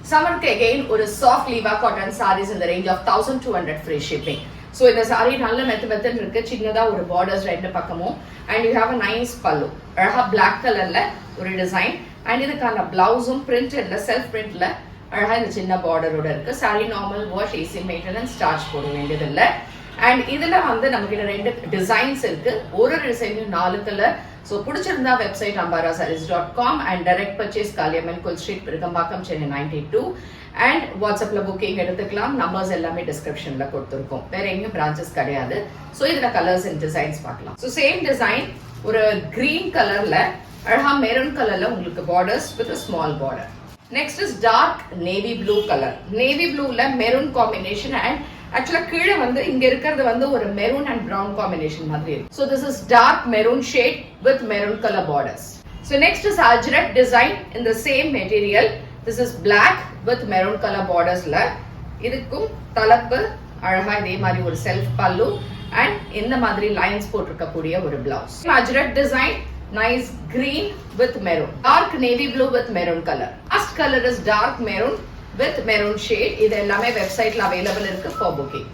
Summerக்கு again ஒரு soft Liva cotton sarees in the range of 1200 free shipping. So இந்த saree நல்ல மெத்து இருக்கு, சின்னதா ஒரு borders ரெண்டு பக்கமும், and you have a nice pallu. அழகா black colorல ஒரு design, and இதுக்கான blouseம் printedல self printல அழகா இந்த சின்ன borderோட இருக்கு. saree normal wash, easy maintenance, starch போட வேண்டியது இல்ல. And இதுல வந்து நமக்கு ரெண்டு டிசைன்ஸ் இருக்கு, ஒரு டிசைன் 4 கலர். ஸோ பிடிச்சிருந்தா website ambarasarees.com and direct purchase Kaliamman கோயில் ஸ்ட்ரீட் பெருகம்பாக்கம் சென்னை 92 and வாட்ஸ்அப்ல புக்கிங் எடுத்துக்கலாம். நம்பர்ஸ் எல்லாமே டிஸ்கிரிப்ஷன்ல கொடுத்துருக்கோம், வேற எங்கேயும் பிரான்ச்சஸ் கிடையாது. ஸோ இதுல கலர்ஸ் அண்ட் டிசைன்ஸ் பார்க்கலாம். ஸோ சேம் டிசைன் ஒரு கிரீன் கலர்ல அழகா மெரூன் கலர்ல உங்களுக்கு borders with small border. Next is dark navy blue colour. Navy ப்ளூல மெரூன் காம்பினேஷன் அண்ட் ஆக்சுவலா கீழே வந்து இங்க இருக்கிறது வந்து ஒரு மெரூன் அண்ட் பிரவுன் காம்பினேஷன் மாதிரி இருக்கு. So this is dark maroon shade with maroon color borders. So next is ajrak design in the same material. This is black with maroon color borders la. இதுக்கும் தலப்பு அழகா இதே மாதிரி ஒரு self பல்லு and இந்த மாதிரி லைன்ஸ் போட்டிருக்க கூடிய ஒரு blouse. ajrak design nice green with maroon, dark navy blue with maroon color. Last color is dark maroon with maroon shade. இது எல்லாமே வெப்சைட்ல அவைலபிள் இருக்கு for booking.